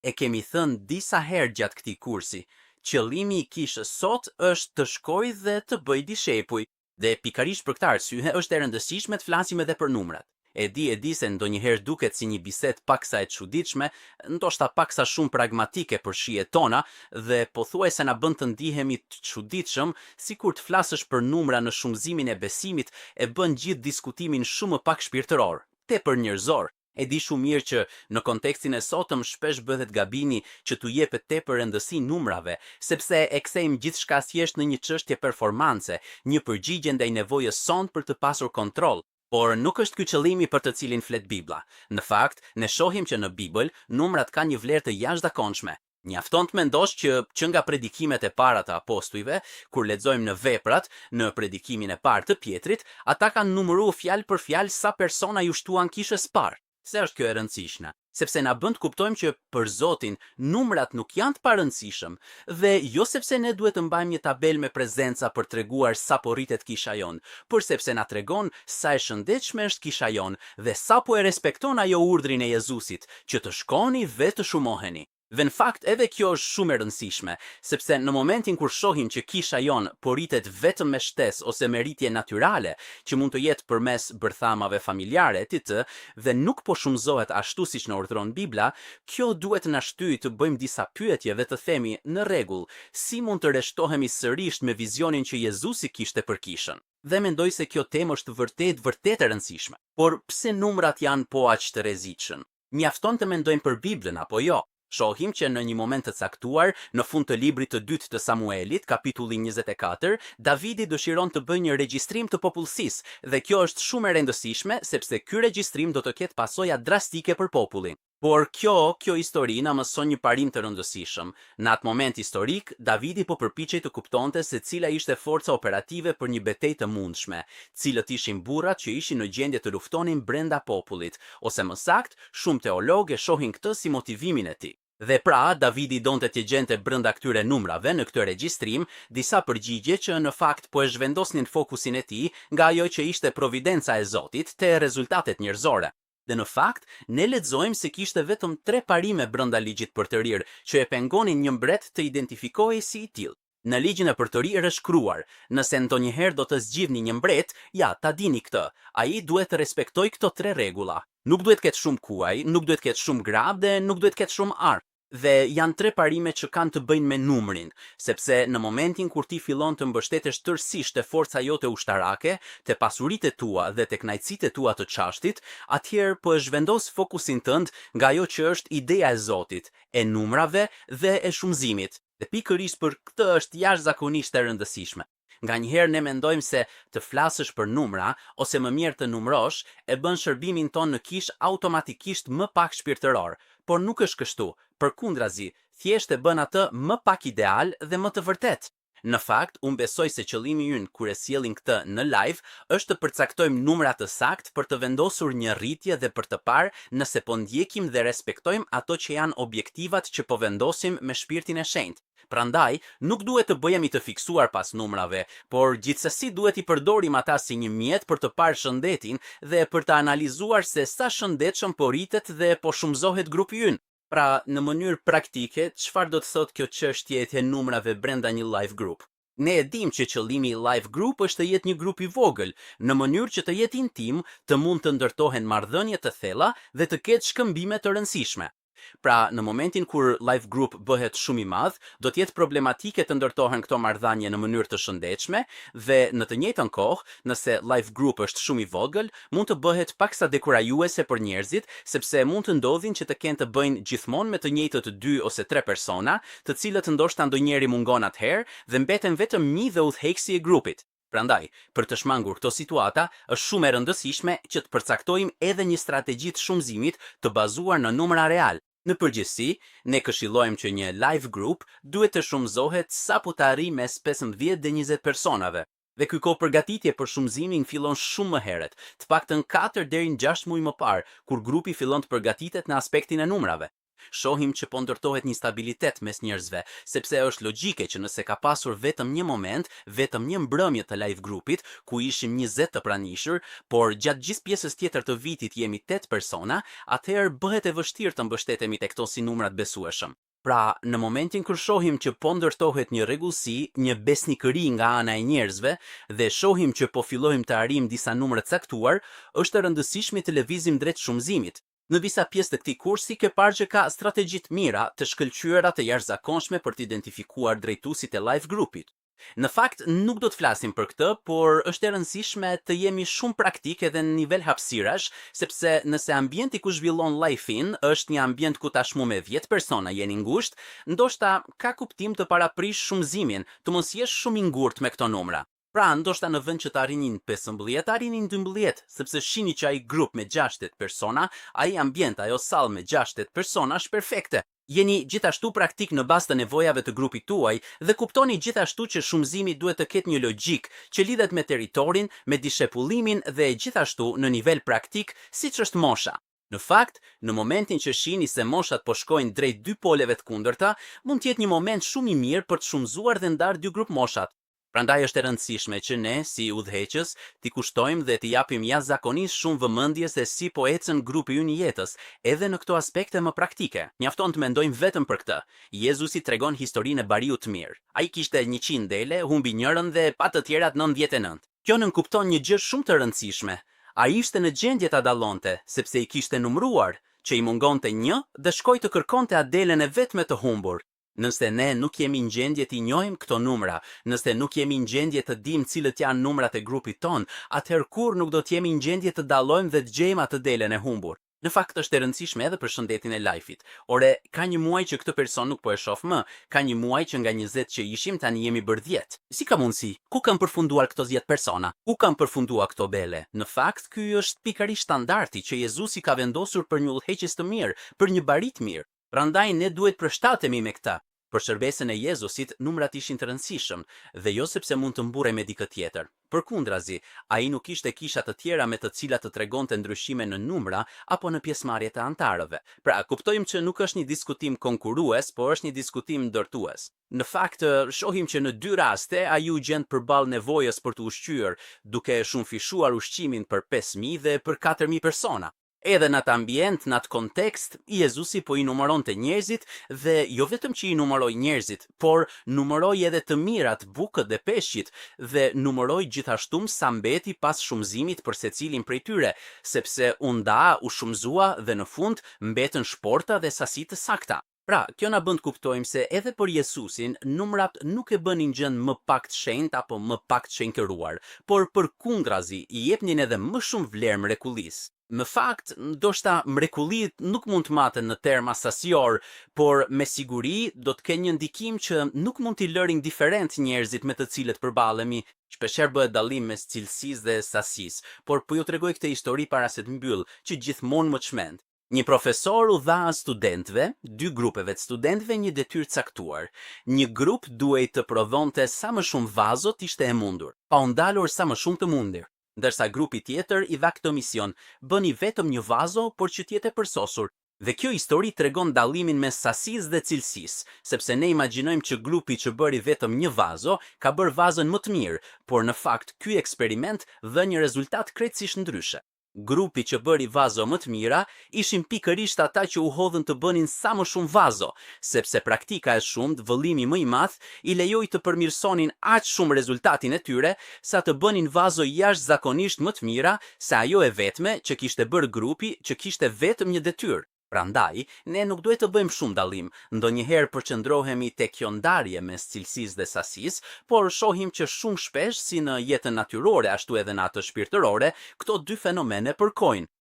E kemi thënë disa herë gjatë këtij kursi, qëllimi i kishës sot është të shkojë dhe të bëj dishepuj, dhe pikërisht për këtë arsye është e rëndësishme të flasim edhe për numrat. E di se ndonjëherë duket si një bisedë paksa e çuditshme, ndoshta paksa shumë pragmatike për shihet tona dhe pothuajse na bën të ndihemi të çuditshëm, sikur të flasësh për numra në shumëzimin e besimit e bën gjithë diskutimin shumë më pak shpirtëror, tepër njerëzor. E di shumë mirë që në kontekstin e sotëm shpesh bëhet gabimi që t'u jepet tepër rëndësi numrave, sepse e kthejmë gjithçka thjesht në një çështje performance, një përgjigje ndaj nevojës sonë për të pasur kontroll. Por nuk është ky qëllimi për të cilin flet Bibla. Në fakt, ne shohim që në Bibël numrat kanë një vlerë të jashtëzakonshme. Mjafton të mendosh që nga predikimet e para të apostujve, kur lexojmë në Veprat, në predikimin e parë të Pjetrit, ata kanë numëruar fjalë për fjalë sa persona ju shtuan kishës parë. Se është kjo e rëndësishme, sepse na bën të kuptojmë që për Zotin numrat nuk janë të parëndësishëm, dhe jo sepse ne duhet të mbajmë një tabelë me prezenca për treguar sa po rritet kisha jon, por sepse na tregon sa e shëndetshme është kisha jon dhe sa po e respekton ajo urdhrin e Jezusit, që të shkoni dhe të shumoheni. Dhe në fakt edhe kjo është shumë e rëndësishme, sepse në momentin kur shohim që kisha jon po rritet vetëm me shtesë ose me rritje natyrale, që mund të jetë përmes bërthamave familjare dhe nuk po shumëzohet ashtu siç na urdhëron Bibla, kjo duhet na shtyjë të bëjmë disa pyetje dhe të themi, në rregull, si mund të rreshtohemi sërish me vizionin që Jezusi kishte për kishën? Dhe mendoj se kjo temë është vërtet e rëndësishme. Por pse numrat janë po aq të rrezikshëm? Mjafton të mendojmë për Biblën apo jo? Shohim që në një moment të caktuar, në fund të librit të dytë të Samuelit, kapitulli 24, Davidi dëshiron të bëjë një regjistrim të popullsisë dhe kjo është shumë e rëndësishme sepse ky regjistrim do të ketë pasoja drastike për popullin. Por kjo histori na mëson një parim të rëndësishëm. Në atë moment historik, Davidi po përpiqej të kuptonte se cila ishte forca operative për një betejë të mundshme, cilët ishin burrat që ishin në gjendje të luftonin brenda popullit, ose më saktë, shumë teologë shohin këtë si motivimin e tij. Dhe pra, Davidi donte të gjente brenda këtyre numrave në këtë regjistrim disa përgjigje që në fakt po e zhvendosnin fokusin e tij nga ajo që ishte providenca e Zotit te rezultatet njerëzore. Dhe në fakt, ne lexojmë se kishte vetëm 3 parime brenda ligjit për të rirë që e pengonin një mbret të identifikohej si i tillë. Në ligjin e për të rirë është shkruar, nëse ndonjëherë do të zgjidhni një mbret, ja, ta dini këtë, ai duhet të respektojë këto 3 rregulla. Nuk duhet ketë shumë kuaj, nuk duhet ketë shumë gra dhe nuk duhet ketë shumë armë. Dhe janë 3 parime që kanë të bëjnë me numrin, sepse në momentin kur ti fillon të mbështetesh tërësisht te forca jote ushtarake, te pasuritë tua dhe te kënaqësitë tua të çashtit, atëherë po e zhvendos fokusin tënd nga ajo që është ideja e Zotit, e numrave dhe e shumëzimit. Dhe pikërisht për këtë është jashtëzakonisht e rëndësishme. Nganjëherë ne mendojmë se të flasësh për numra, ose më mirë të numrosh, e bën shërbimin ton në kishë automatikisht më pak shpirtëror, por nuk është kështu, përkundrazi, thjesht e bën atë më pak ideal dhe më të vërtet. Në fakt, unë besoj se qëllimi ynë kur e sjellim këtë në live është të përcaktojmë numra të saktë për të vendosur një rritje dhe për të parë nëse po ndjekim dhe respektojmë ato që janë objektivat që po vendosim me shpirtin e shenjtë. Prandaj, nuk duhet të bëhemi të fiksuar pas numrave, por gjithsesi duhet i përdorim ata si një mjet për të parë shëndetin dhe për të analizuar se sa shëndetshëm po rritet dhe po shumëzohet grupi ynë. Pra, në mënyrë praktike, çfarë do të thotë kjo çështje e numrave brenda një live group? Ne e dim që qëllimi i live group është të jetë një grup i vogël, në mënyrë që të jetë intim, të mund të ndërtohen marrëdhënie të thella dhe të ketë shkëmbime të rëndësishme. Pra, në momentin kur live group bëhet shumë i madh, do të jetë problematike të ndërtohen këto marrëdhënie në mënyrë të shëndetshme dhe në të njëjtën kohë, nëse live group është shumë i vogël, mund të bëhet paksa dekurajuese për njerëzit, sepse mund të ndodhin që të kenë të bëjnë gjithmonë me të njëjtët 2 ose 3 persona, të cilët ndoshta ndonjëri mungon atëherë dhe mbeten vetëm një dhe udhëheqësi i grupit. Prandaj, për të shmangur këto situata, është shumë e rëndësishme që të përcaktojmë edhe një strategji të shumëzimit të bazuar në numra real. Në përgjithësi, ne këshillojmë që një live group duhet të shumëzohet sapo të arrijë mes 15 dhe 20 personave. Dhe ky kohë përgatitje për shumëzimin fillon shumë më herët, të paktën 4 deri në 6 muaj më parë, kur grupi fillon të përgatitet në aspektin e numrave. Shohim që po ndërtohet një stabilitet mes njerëzve, sepse është logjike që nëse ka pasur vetëm një moment, vetëm një mbrëmje të live grupit, ku ishim 20 të pranishur, por gjatë gjithë pjesës tjetër të vitit jemi 8 persona, atëherë bëhet e vështirë të mbështetemi tek këto si numrat besueshëm. Pra, në momentin kur shohim që po ndërtohet një rregullsi, një besnikëri nga ana e njerëzve dhe shohim që po fillojmë të arrijmë disa numra të caktuar, është e rëndësishme të lëvizim drejt shumëzimit. Në disa pjesë të këtij kursi ke parë që ka strategji të mira të shkëlqyera të jashtëzakonshme për të identifikuar drejtuesit e live grupit. Në fakt, nuk do të flasim për këtë, por është e rëndësishme të jemi shumë praktik edhe në nivel hapësirash, sepse nëse ambienti ku zhvillon live-in është një ambient ku tashmë me 10 persona jeni ngushtë, ndoshta ka kuptim të paraprish shumëzimin, të mos jesh shumë i ngurtë me këto numra. Pra, ndoshta në vend që të arrinin 15, arrinin 12, sepse shihni që ai grup me 60 persona, ai ambient, ajo sallë me 60 persona është perfekte. Jeni gjithashtu praktik në bazë të nevojave të grupit tuaj dhe kuptoni gjithashtu që shumëzimi duhet të ketë një logjik që lidhet me territorin, me dishepullimin dhe gjithashtu në nivel praktik, siç është mosha. Në fakt, në momentin që shihni se moshat po shkojnë drejt dy poleve të kundërta, mund të jetë një moment shumë i mirë për të shumëzuar dhe ndarë dy grup moshat. Prandaj është e rëndësishme që ne, si udhëheqës, t'i kushtojmë dhe t'i japim jashtëzakonisht shumë vëmendje se si po ecën grupi ynë i jetës, edhe në këto aspekte më praktike. Mjafton të mendojmë vetëm për këtë. Jezusi tregon historinë e bariut të mirë. Ai kishte 100 dele, humbi njërin dhe pa të tjerat 99. Kjo nënkupton një gjë shumë të rëndësishme. Ai ishte në gjendje ta dallonte, sepse i kishte numëruar, që i mungonte 1 dhe shkoi të kërkonte atë delen e vetme të humbur. Nëse ne nuk jemi në gjendje të njohim këto numra, nëse nuk jemi në gjendje të dim cilët janë numrat e grupit ton, atëherë kur nuk do të jemi në gjendje të dallojmë dhe të gjejmë atë delen e humbur. Në fakt është e rëndësishme edhe për shëndetin e live-it. Ore, ka një muaj që këtë person nuk po e shoh më, ka një muaj që nga 20 që ishim tani jemi bërë 10. Si ka mundësi? Ku kanë përfunduar këto 10 persona? Ku kanë përfunduar këto bele? Në fakt, ky është pikërisht standardi që Jezusi ka vendosur për një udhëheqës të mirë, për një bari të mirë. Prandaj ne duhet përshtatemi me këtë. Për shërbesën e Jezusit, numrat ishin të rëndësishëm, dhe jo sepse mund të mburej me dikë tjetër. Përkundrazi, ai nuk kishte kisha të tjera me të cilat të tregonte ndryshime në numra apo në pjesëmarrje të antarëve. Pra, kuptojmë që nuk është një diskutim konkurrues, por është një diskutim ndërtues. Në fakt, shohim që në 2 raste ai u gjend përballë nevojës për të ushqyer, duke shumë fishuar ushqimin për 5000 dhe për 4000 persona. Edhe në atë ambient, në atë kontekst, Jezusi po i numëronte njerëzit dhe jo vetëm që i numëroi njerëzit, por numëroi edhe të mirat, bukët dhe peshqit dhe numëroi gjithashtu sa mbeti pas shumëzimit për secilin prej tyre, sepse u nda, u shumëzua dhe në fund mbetën shporta dhe sasi të sakta. Pra, kjo na bën të kuptojmë se edhe për Jezusin, numrat nuk e bënin gjën më pak të shenjtë apo më pak të shenjtëruar, por përkundrazi i jepnin edhe më shumë vlerë mrekullisë. Në fakt, ndoshta mrekullitë nuk mund të maten në terma sasior, por me siguri do të kenë një ndikim që nuk mund t'i lërin indiferent njerëzit me të cilët përballemi. Shpeshherë bëhet dallim mes cilësisë dhe sasisë, por po ju tregoj këtë histori para se të mbyll, që gjithmonë më çmend. Një profesor u dha studentëve, 2 grupeve të studentëve një detyrë caktuar. Një grup duhej të prodhonte sa më shumë vazo të ishte e mundur, pa u ndalur sa më shumë të mundur. Ndërsa grupi tjetër i dha këtë mision, bëni vetëm një vazo, por që të jetë e përsosur. Dhe kjo histori tregon dallimin mes sasisë dhe cilësisë, sepse ne imagjinojmë që grupi që bëri vetëm një vazo ka bërë vazën më të mirë, por në fakt ky eksperiment dha një rezultat krejtësisht ndryshe. Grupi që bëri vazo më të mira ishin pikërisht ata që u hodhën të bënin sa më shumë vazo, sepse praktika e shumt, vëllimi më i madh, i lejoi të përmirësonin aq shumë rezultatin e tyre sa të bënin vazo jashtëzakonisht më të mira se ajo e vetme që kishte bërë grupi që kishte vetëm një detyrë. Prandaj, ne nuk duhet të bëjmë shumë dallim, ndonjëherë përqendrohemi tek kjo ndarje mes cilësisë dhe sasisë, por shohim që shumë shpesh, si në jetën natyrore ashtu edhe në atë shpirtërore, këto dy fenomene përkojnë.